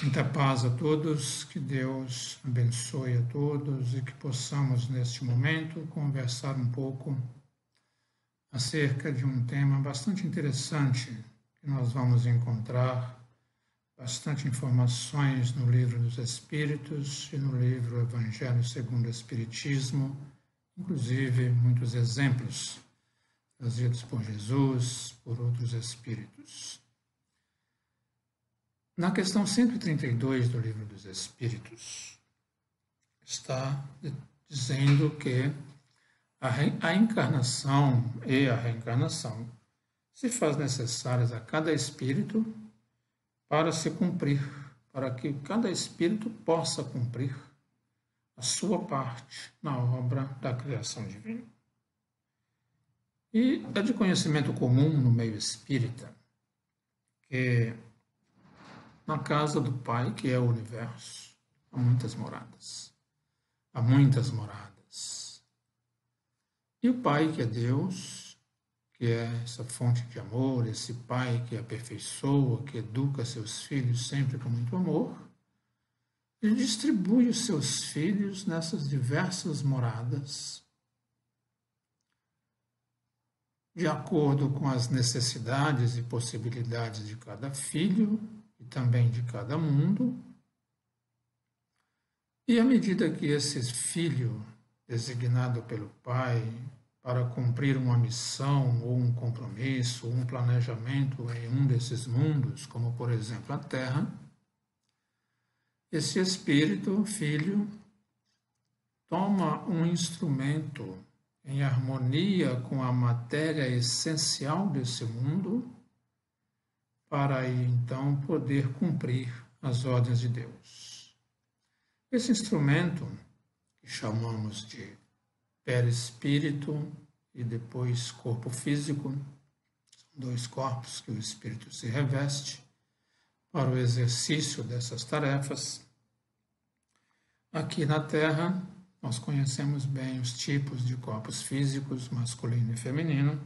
Muita paz a todos, que Deus abençoe a todos e que possamos, neste momento, conversar um pouco acerca de um tema bastante interessante que nós vamos encontrar bastante informações no Livro dos Espíritos e no livro Evangelho segundo o Espiritismo, inclusive muitos exemplos trazidos por Jesus, por outros espíritos. Na questão 132 do Livro dos Espíritos, está dizendo que a encarnação e a reencarnação se faz necessárias a cada espírito para se cumprir, para que cada espírito possa cumprir a sua parte na obra da criação divina. E é de conhecimento comum no meio espírita que na casa do Pai, que é o universo, há muitas moradas. Há muitas moradas. E o Pai, que é Deus, que é essa fonte de amor, esse Pai que aperfeiçoa, que educa seus filhos sempre com muito amor, ele distribui os seus filhos nessas diversas moradas, de acordo com as necessidades e possibilidades de cada filho, e também de cada mundo, e à medida que esse filho, designado pelo Pai para cumprir uma missão ou um compromisso, ou um planejamento em um desses mundos, como por exemplo a Terra, esse espírito, filho, toma um instrumento em harmonia com a matéria essencial desse mundo, para aí então poder cumprir as ordens de Deus. Esse instrumento, que chamamos de perispírito e depois corpo físico, são dois corpos que o espírito se reveste para o exercício dessas tarefas. Aqui na Terra, nós conhecemos bem os tipos de corpos físicos, masculino e feminino,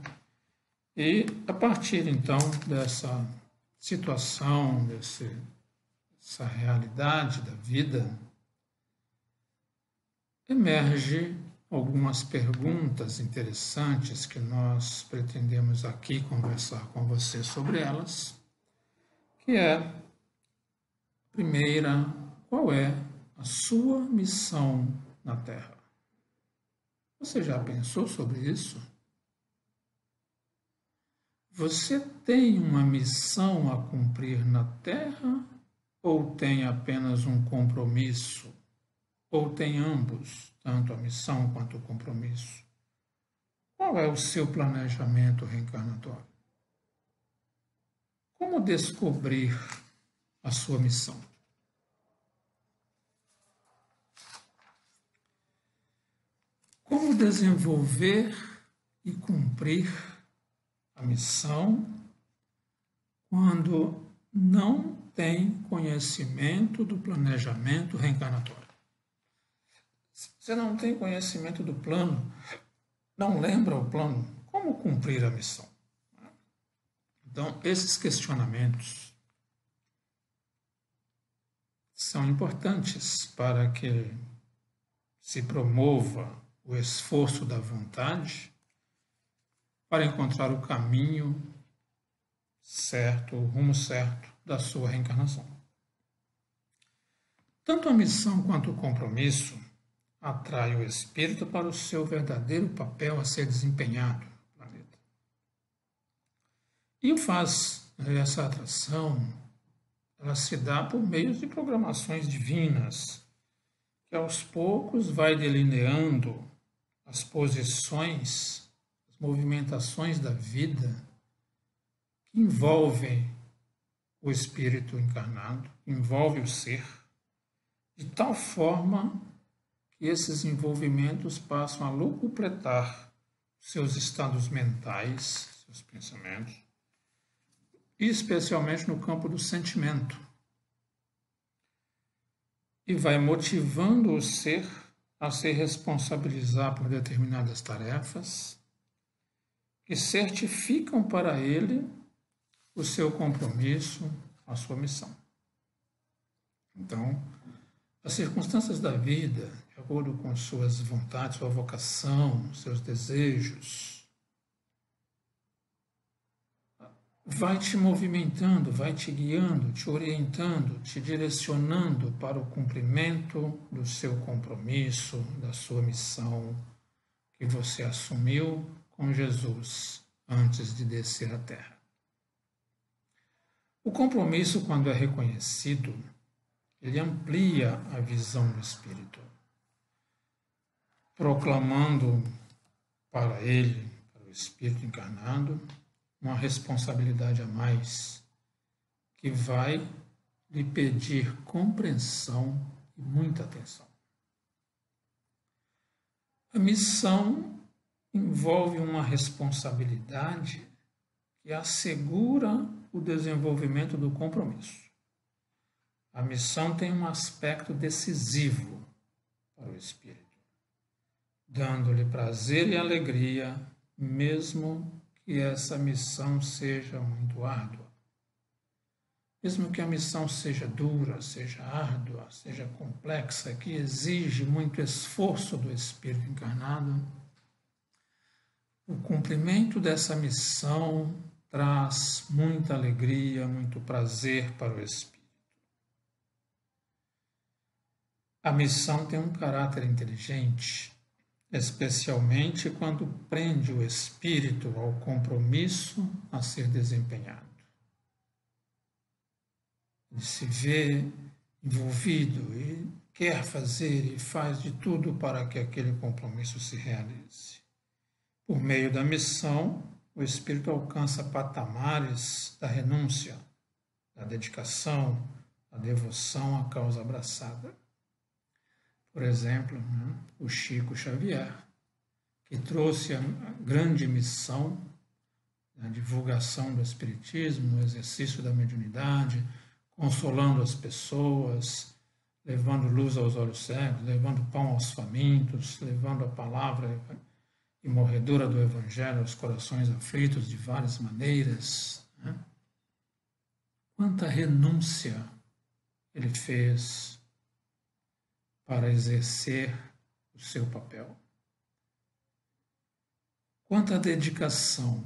e a partir então dessa situação, dessa realidade da vida, emerge algumas perguntas interessantes que nós pretendemos aqui conversar com você sobre elas, que é, primeira, qual é a sua missão na Terra? Você já pensou sobre isso? Você tem uma missão a cumprir na Terra ou tem apenas um compromisso? Ou tem ambos, tanto a missão quanto o compromisso? Qual é o seu planejamento reencarnatório? Como descobrir a sua missão? Como desenvolver e cumprir a missão quando não tem conhecimento do planejamento reencarnatório? Se você não tem conhecimento do plano, não lembra o plano, como cumprir a missão? Então, esses questionamentos são importantes para que se promova o esforço da vontade para encontrar o caminho certo, o rumo certo da sua reencarnação. Tanto a missão quanto o compromisso atrai o espírito para o seu verdadeiro papel a ser desempenhado no planeta. E essa atração, ela se dá por meio de programações divinas, que aos poucos vai delineando as posições, as movimentações da vida que envolvem o espírito encarnado, envolve o ser, de tal forma que esses envolvimentos passam a locupletar seus estados mentais, seus pensamentos, e especialmente no campo do sentimento. E vai motivando o ser a se responsabilizar por determinadas tarefas que certificam para ele o seu compromisso, a sua missão. Então, as circunstâncias da vida, de acordo com suas vontades, sua vocação, seus desejos, vai te movimentando, vai te guiando, te orientando, te direcionando para o cumprimento do seu compromisso, da sua missão que você assumiu com Jesus antes de descer à terra. O compromisso, quando é reconhecido, ele amplia a visão do Espírito, proclamando para ele, para o Espírito encarnado, uma responsabilidade a mais, que vai lhe pedir compreensão e muita atenção. A missão envolve uma responsabilidade que assegura o desenvolvimento do compromisso. A missão tem um aspecto decisivo para o espírito, dando-lhe prazer e alegria, mesmo que essa missão seja muito árdua. Mesmo que a missão seja dura, seja árdua, seja complexa, que exige muito esforço do espírito encarnado, o cumprimento dessa missão traz muita alegria, muito prazer para o espírito. A missão tem um caráter inteligente, especialmente quando prende o espírito ao compromisso a ser desempenhado. Ele se vê envolvido e quer fazer e faz de tudo para que aquele compromisso se realize. Por meio da missão, o espírito alcança patamares da renúncia, da dedicação, da devoção à causa abraçada. Por exemplo, o Chico Xavier, que trouxe a grande missão da divulgação do espiritismo, o exercício da mediunidade, consolando as pessoas, levando luz aos olhos cegos, levando pão aos famintos, levando a palavra imorredora do Evangelho aos corações aflitos de várias maneiras. Quanta renúncia ele fez para exercer o seu papel. Quanta dedicação,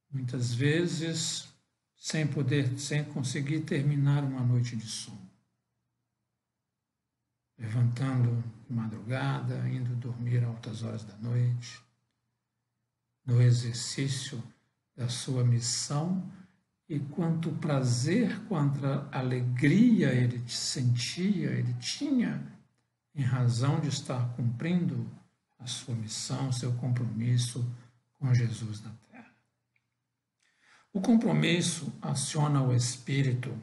muitas vezes sem conseguir terminar uma noite de sono. Levantando de madrugada, indo dormir a altas horas da noite, no exercício da sua missão, e quanto prazer, quanta alegria ele sentia, ele tinha, em razão de estar cumprindo a sua missão, seu compromisso com Jesus na terra. O compromisso aciona o espírito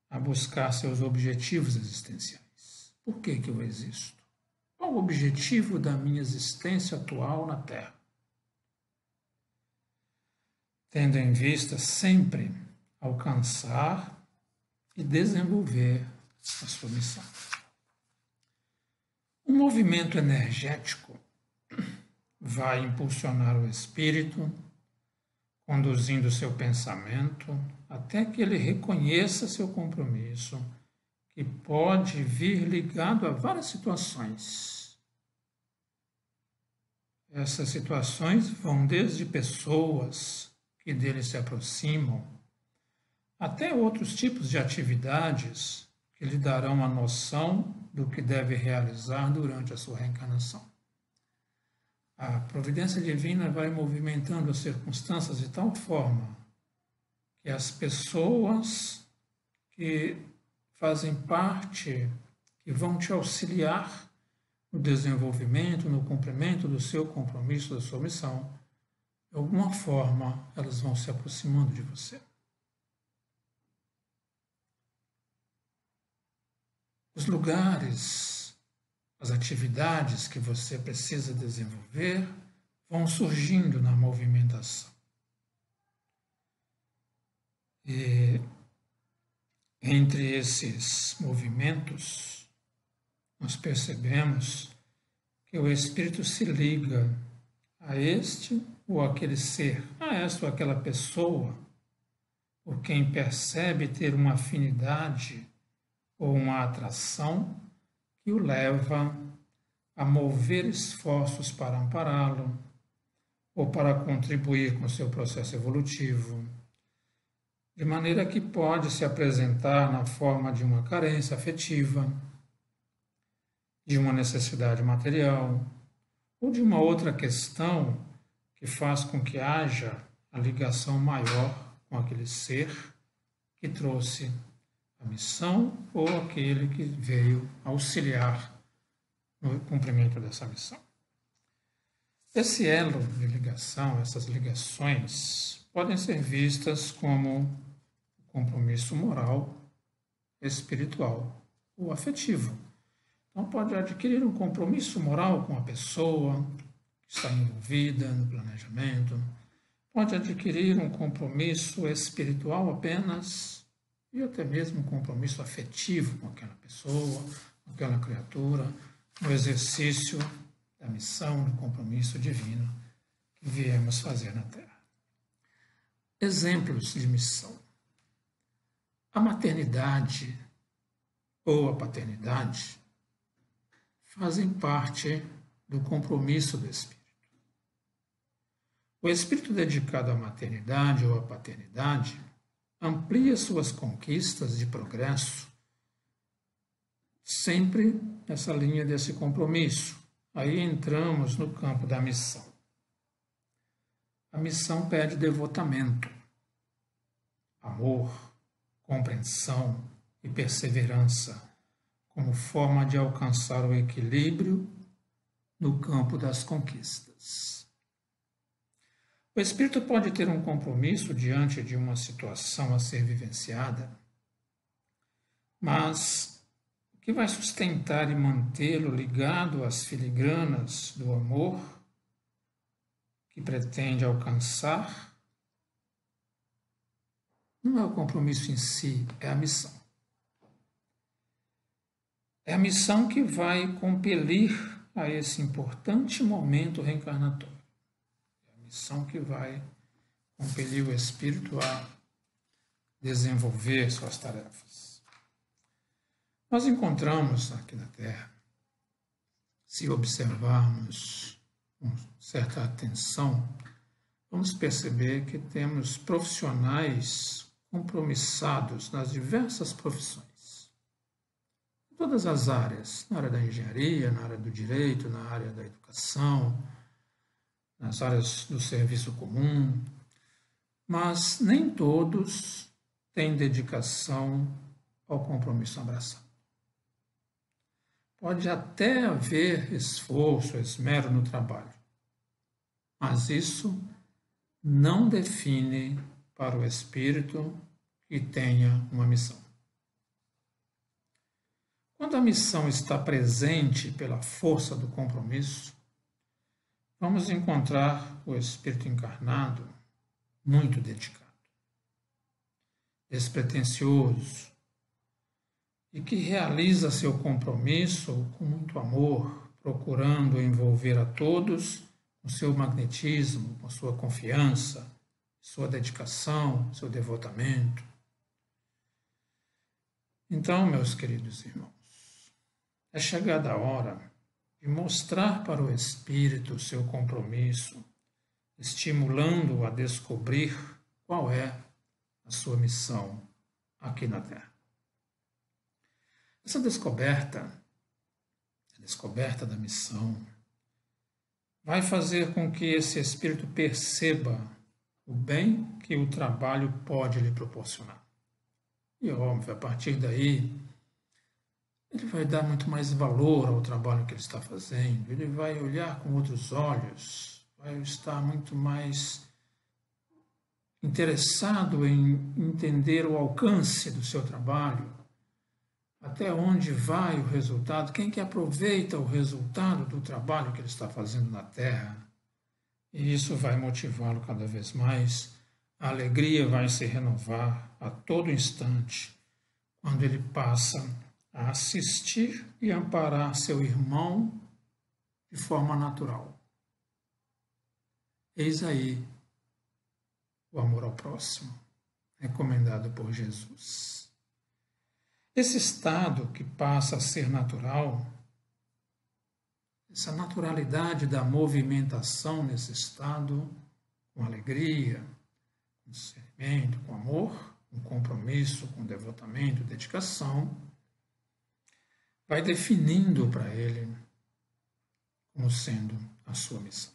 a buscar seus objetivos existenciais. Por que eu existo? Qual o objetivo da minha existência atual na terra? Tendo em vista sempre alcançar e desenvolver a sua missão. Um movimento energético vai impulsionar o espírito, conduzindo seu pensamento até que ele reconheça seu compromisso, que pode vir ligado a várias situações. Essas situações vão desde pessoas que dele se aproximam, até outros tipos de atividades que lhe darão a noção do que deve realizar durante a sua reencarnação. A providência divina vai movimentando as circunstâncias de tal forma que as pessoas que fazem parte, que vão te auxiliar no desenvolvimento, no cumprimento do seu compromisso, da sua missão, de alguma forma elas vão se aproximando de você. Os lugares, as atividades que você precisa desenvolver vão surgindo na movimentação. E entre esses movimentos, nós percebemos que o espírito se liga a este ou aquele ser, a esta ou aquela pessoa, por quem percebe ter uma afinidade ou uma atração que o leva a mover esforços para ampará-lo ou para contribuir com o seu processo evolutivo, de maneira que pode se apresentar na forma de uma carência afetiva, de uma necessidade material ou de uma outra questão que faz com que haja a ligação maior com aquele ser que trouxe a missão ou aquele que veio auxiliar no cumprimento dessa missão. Esse elo de ligação, essas ligações, podem ser vistas como compromisso moral, espiritual ou afetivo. Então, pode adquirir um compromisso moral com a pessoa que está envolvida no planejamento, pode adquirir um compromisso espiritual apenas, e até mesmo um compromisso afetivo com aquela pessoa, com aquela criatura, no exercício da missão, do compromisso divino que viemos fazer na Terra. Exemplos de missão. A maternidade ou a paternidade fazem parte do compromisso do espírito. O espírito dedicado à maternidade ou à paternidade amplia suas conquistas de progresso sempre nessa linha desse compromisso. Aí entramos no campo da missão. A missão pede devotamento, amor, compreensão e perseverança como forma de alcançar o equilíbrio no campo das conquistas. O espírito pode ter um compromisso diante de uma situação a ser vivenciada, mas o que vai sustentar e mantê-lo ligado às filigranas do amor que pretende alcançar não é o compromisso em si, é a missão. É a missão que vai compelir a esse importante momento reencarnatório. É a missão que vai compelir o espírito a desenvolver suas tarefas. Nós encontramos aqui na Terra, se observarmos com certa atenção, vamos perceber que temos profissionais compromissados nas diversas profissões. Em todas as áreas, na área da engenharia, na área do direito, na área da educação, nas áreas do serviço comum, mas nem todos têm dedicação ao compromisso abraçado. Pode até haver esforço, esmero no trabalho, mas isso não define para o espírito que tenha uma missão. Quando a missão está presente pela força do compromisso, vamos encontrar o espírito encarnado muito dedicado, despretensioso, e que realiza seu compromisso com muito amor, procurando envolver a todos com seu magnetismo, com sua confiança, sua dedicação, seu devotamento. Então, meus queridos irmãos, é chegada a hora de mostrar para o espírito o seu compromisso, estimulando-o a descobrir qual é a sua missão aqui na Terra. Essa descoberta, a descoberta da missão, vai fazer com que esse espírito perceba o bem que o trabalho pode lhe proporcionar. E, óbvio, a partir daí, ele vai dar muito mais valor ao trabalho que ele está fazendo, ele vai olhar com outros olhos, vai estar muito mais interessado em entender o alcance do seu trabalho, até onde vai o resultado, quem que aproveita o resultado do trabalho que ele está fazendo na Terra. E isso vai motivá-lo cada vez mais. A alegria vai se renovar a todo instante, quando ele passa a assistir e amparar seu irmão de forma natural. Eis aí o amor ao próximo, recomendado por Jesus. Esse estado que passa a ser natural, essa naturalidade da movimentação nesse estado, com alegria, com discernimento, com amor, com compromisso, com devotamento, dedicação, vai definindo para ele como sendo a sua missão.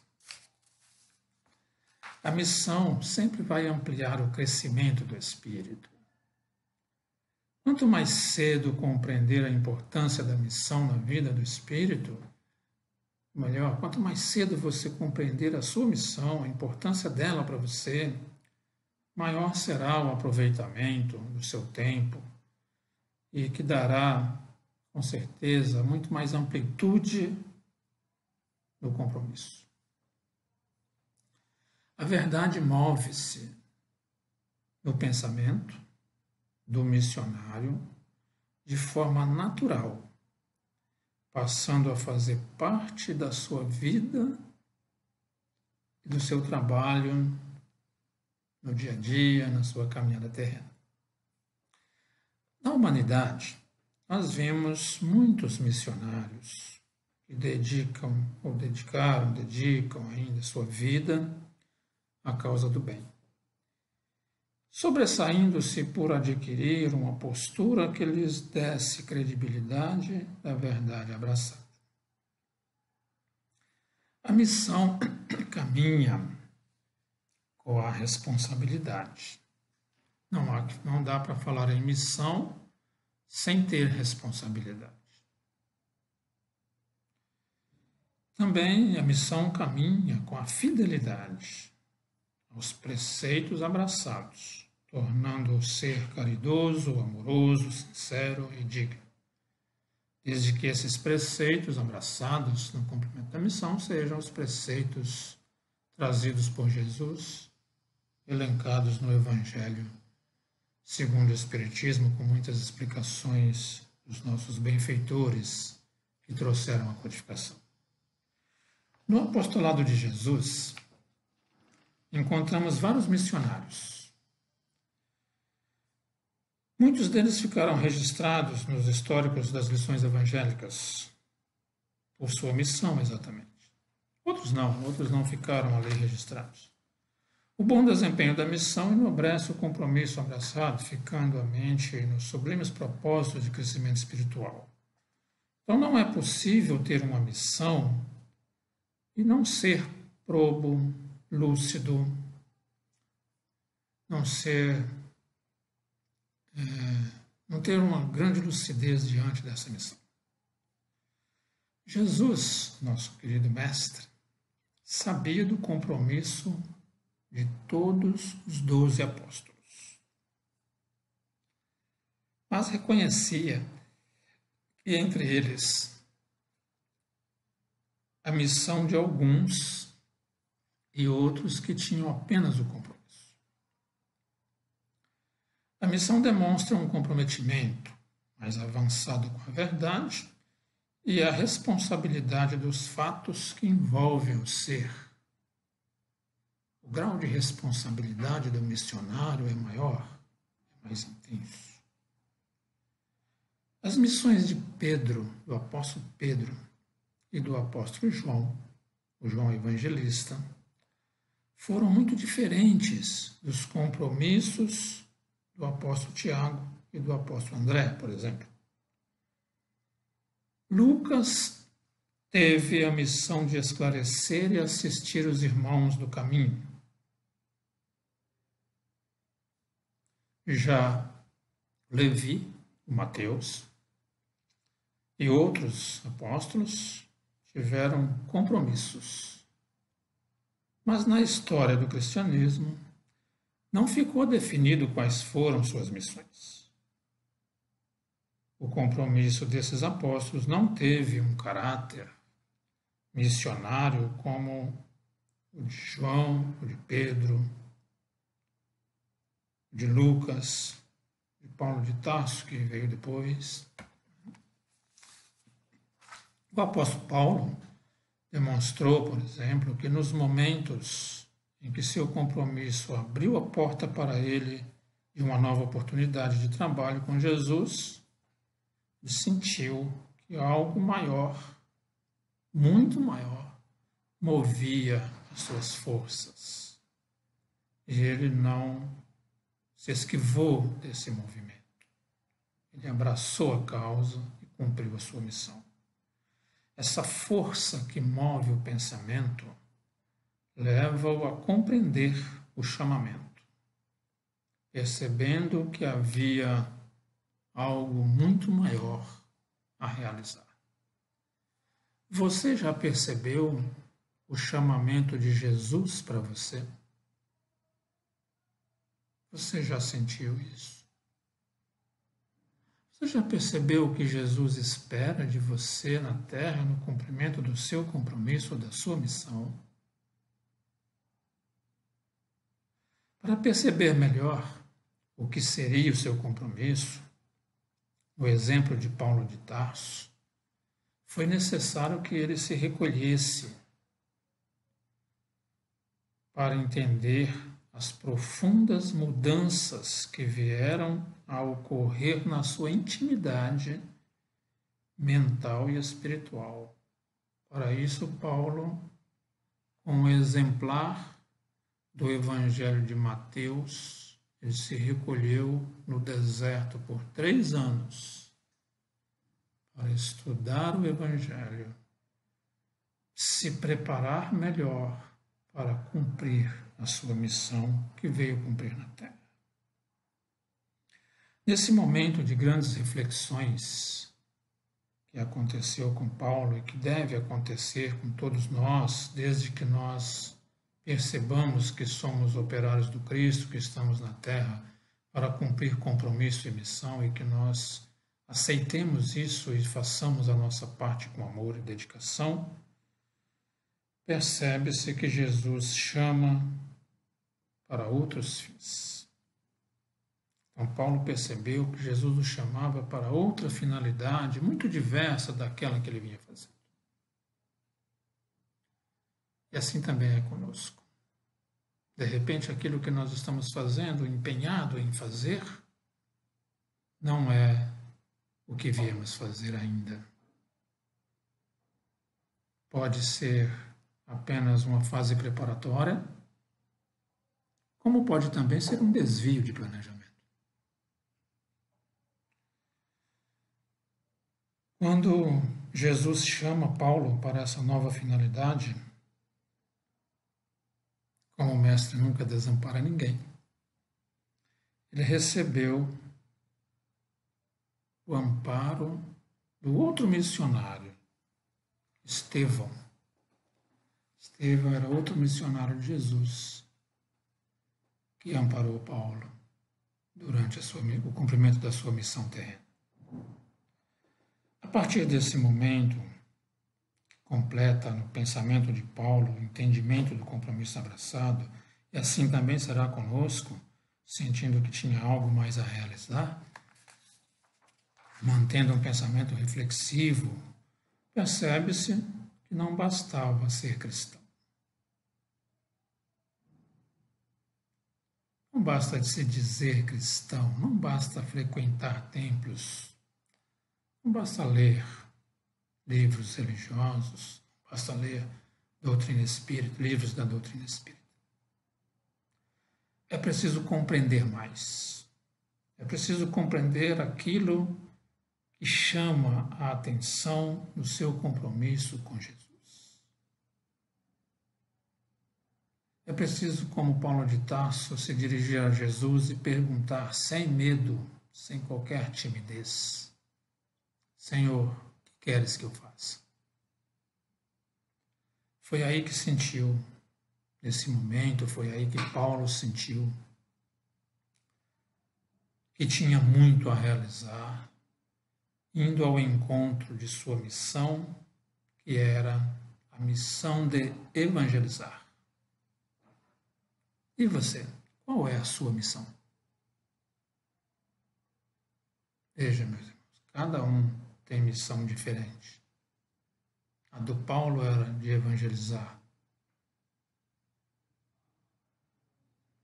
A missão sempre vai ampliar o crescimento do espírito. Quanto mais cedo compreender a importância da missão na vida do espírito, melhor, quanto mais cedo você compreender a sua missão, a importância dela para você, maior será o aproveitamento do seu tempo e que dará, com certeza, muito mais amplitude no compromisso. A verdade move-se no pensamento do missionário de forma natural, passando a fazer parte da sua vida e do seu trabalho no dia a dia, na sua caminhada terrena. Na humanidade, nós vemos muitos missionários que dedicam ainda sua vida à causa do bem, sobressaindo-se por adquirir uma postura que lhes desse credibilidade da verdade abraçada. A missão caminha com a responsabilidade. Não dá para falar em missão sem ter responsabilidade. Também a missão caminha com a fidelidade aos preceitos abraçados, tornando o ser caridoso, amoroso, sincero e digno. Desde que esses preceitos abraçados no cumprimento da missão sejam os preceitos trazidos por Jesus, elencados no Evangelho segundo o Espiritismo, com muitas explicações dos nossos benfeitores que trouxeram a codificação. No apostolado de Jesus, encontramos vários missionários. Muitos deles ficaram registrados nos históricos das lições evangélicas, por sua missão exatamente. Outros não ficaram ali registrados. O bom desempenho da missão enobrece o compromisso abraçado, ficando a mente nos sublimes propósitos de crescimento espiritual. Então não é possível ter uma missão e não ser probo, lúcido, não ter uma grande lucidez diante dessa missão. Jesus, nosso querido mestre, sabia do compromisso de todos os 12 apóstolos, mas reconhecia que entre eles a missão de alguns e outros que tinham apenas o compromisso. A missão demonstra um comprometimento mais avançado com a verdade e a responsabilidade dos fatos que envolvem o ser. O grau de responsabilidade do missionário é maior, é mais intenso. As missões de Pedro, do apóstolo Pedro, e do apóstolo João, o João Evangelista, foram muito diferentes dos compromissos do apóstolo Tiago e do apóstolo André, por exemplo. Lucas teve a missão de esclarecer e assistir os irmãos do caminho. Já Levi, Mateus e outros apóstolos tiveram compromissos. Mas na história do cristianismo não ficou definido quais foram suas missões. O compromisso desses apóstolos não teve um caráter missionário como o de João, o de Pedro, o de Lucas, de Paulo de Tarso, que veio depois. O apóstolo Paulo demonstrou, por exemplo, que nos momentos em que seu compromisso abriu a porta para ele de uma nova oportunidade de trabalho com Jesus, e sentiu que algo maior, muito maior, movia as suas forças. E ele não se esquivou desse movimento. Ele abraçou a causa e cumpriu a sua missão. Essa força que move o pensamento leva-o a compreender o chamamento, percebendo que havia algo muito maior a realizar. Você já percebeu o chamamento de Jesus para você? Você já sentiu isso? Você já percebeu o que Jesus espera de você na terra no cumprimento do seu compromisso ou da sua missão? Para perceber melhor o que seria o seu compromisso, o exemplo de Paulo de Tarso, foi necessário que ele se recolhesse para entender as profundas mudanças que vieram a ocorrer na sua intimidade mental e espiritual. Para isso, Paulo, com um exemplar do Evangelho de Mateus, ele se recolheu no deserto por 3 anos para estudar o Evangelho, se preparar melhor para cumprir a sua missão que veio cumprir na Terra. Nesse momento de grandes reflexões que aconteceu com Paulo e que deve acontecer com todos nós, desde que nós percebamos que somos operários do Cristo, que estamos na Terra para cumprir compromisso e missão e que nós aceitemos isso e façamos a nossa parte com amor e dedicação, percebe-se que Jesus chama para outros fins. Então, Paulo percebeu que Jesus o chamava para outra finalidade muito diversa daquela que ele vinha fazer. E assim também é conosco. De repente, aquilo que nós estamos fazendo, empenhado em fazer, não é o que viemos fazer ainda. Pode ser apenas uma fase preparatória, como pode também ser um desvio de planejamento. Quando Jesus chama Paulo para essa nova finalidade, como o mestre nunca desampara ninguém, ele recebeu o amparo do outro missionário, Estevão. Estevão era outro missionário de Jesus que amparou Paulo durante o cumprimento da sua missão terrena. A partir desse momento, que completa no pensamento de Paulo o entendimento do compromisso abraçado, e assim também será conosco, sentindo que tinha algo mais a realizar, mantendo um pensamento reflexivo, percebe-se que não bastava ser cristão. Não basta se dizer cristão, não basta frequentar templos, não basta ler livros religiosos, não basta ler doutrina espírita, livros da doutrina espírita. É preciso compreender mais. É preciso compreender aquilo que chama a atenção no seu compromisso com Jesus. É preciso, como Paulo de Tarso, se dirigir a Jesus e perguntar sem medo, sem qualquer timidez: Senhor, o que queres que eu faça? Foi aí que sentiu, nesse momento, foi aí que Paulo sentiu que tinha muito a realizar, indo ao encontro de sua missão, que era a missão de evangelizar. E você, qual é a sua missão? Veja, meus irmãos, cada um tem missão diferente. A do Paulo era de evangelizar.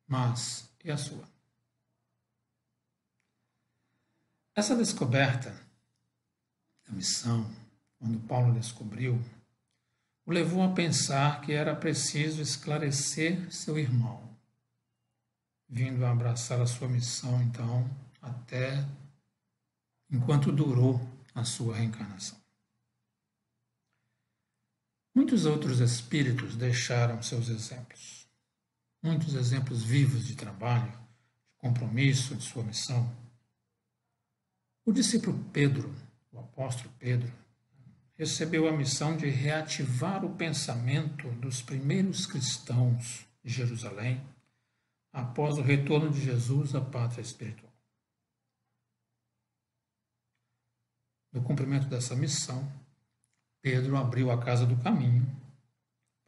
Mas, e a sua? Essa descoberta da missão, quando Paulo descobriu, o levou a pensar que era preciso esclarecer seu irmão, vindo a abraçar a sua missão, então, até enquanto durou a sua reencarnação. Muitos outros espíritos deixaram seus exemplos, muitos exemplos vivos de trabalho, de compromisso de sua missão. O discípulo Pedro, o apóstolo Pedro, recebeu a missão de reativar o pensamento dos primeiros cristãos de Jerusalém após o retorno de Jesus à pátria espiritual. No cumprimento dessa missão, Pedro abriu a Casa do Caminho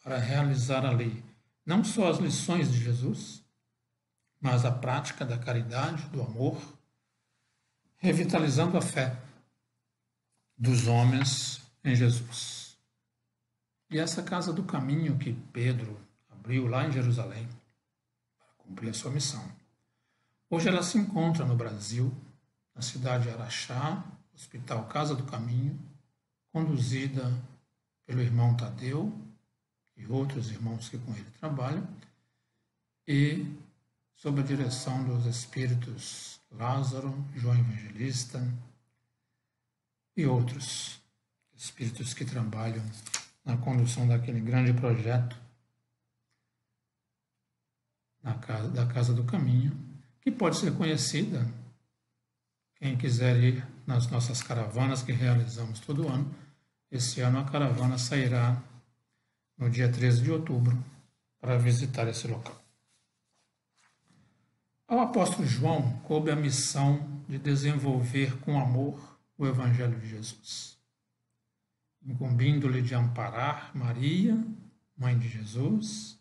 para realizar ali não só as lições de Jesus, mas a prática da caridade, do amor, revitalizando a fé dos homens em Jesus. E essa Casa do Caminho que Pedro abriu lá em Jerusalém para cumprir a sua missão, hoje ela se encontra no Brasil, na cidade de Araxá, Hospital Casa do Caminho, conduzida pelo irmão Tadeu e outros irmãos que com ele trabalham, e sob a direção dos espíritos Lázaro, João Evangelista e outros espíritos que trabalham na condução daquele grande projeto da Casa do Caminho, que pode ser conhecida, quem quiser ir nas nossas caravanas que realizamos todo ano. Esse ano a caravana sairá no dia 13 de outubro para visitar esse local. Ao apóstolo João coube a missão de desenvolver com amor o Evangelho de Jesus, incumbindo-lhe de amparar Maria, mãe de Jesus,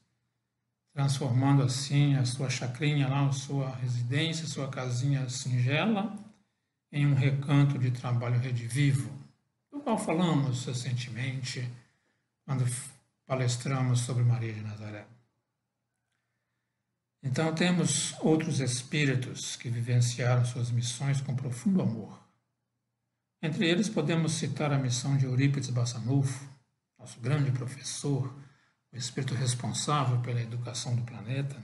transformando assim a sua chacrinha lá, a sua residência, a sua casinha singela, em um recanto de trabalho redivivo, do qual falamos recentemente quando palestramos sobre Maria de Nazaré. Então temos outros espíritos que vivenciaram suas missões com profundo amor. Entre eles podemos citar a missão de Eurípides Bassanufo, nosso grande professor, o espírito responsável pela educação do planeta,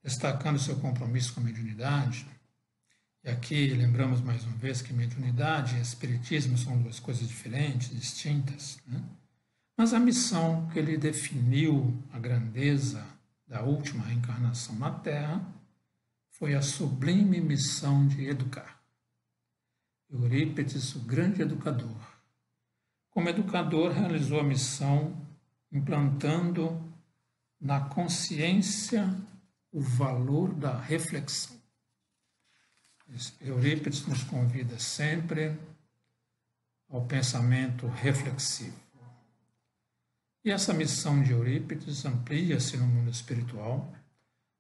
destacando seu compromisso com a mediunidade. E aqui lembramos mais uma vez que mediunidade e espiritismo são duas coisas diferentes, distintas, né? Mas a missão que ele definiu, a grandeza da última reencarnação na Terra, foi a sublime missão de educar. Eurípides, o grande educador. Como educador, realizou a missão implantando na consciência o valor da reflexão. Eurípides nos convida sempre ao pensamento reflexivo. E essa missão de Eurípides amplia-se no mundo espiritual,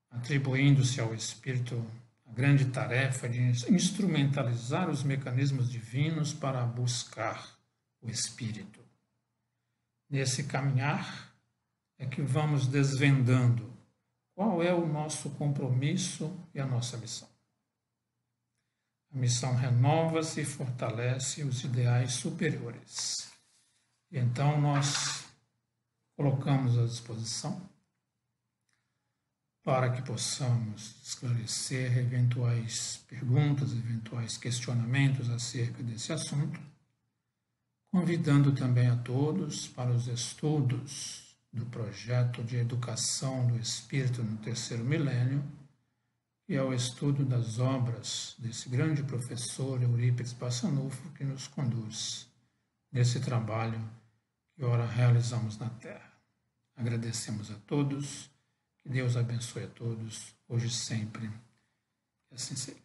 atribuindo-se ao espírito a grande tarefa de instrumentalizar os mecanismos divinos para buscar o espírito. Nesse caminhar é que vamos desvendando qual é o nosso compromisso e a nossa missão. A missão renova-se e fortalece os ideais superiores. E então nós colocamos à disposição para que possamos esclarecer eventuais perguntas, eventuais questionamentos acerca desse assunto, convidando também a todos para os estudos do projeto de educação do Espírito no terceiro milênio, e ao estudo das obras desse grande professor Eurípides Bassanufo, que nos conduz nesse trabalho que ora realizamos na Terra. Agradecemos a todos, que Deus abençoe a todos, hoje e sempre, que assim seja.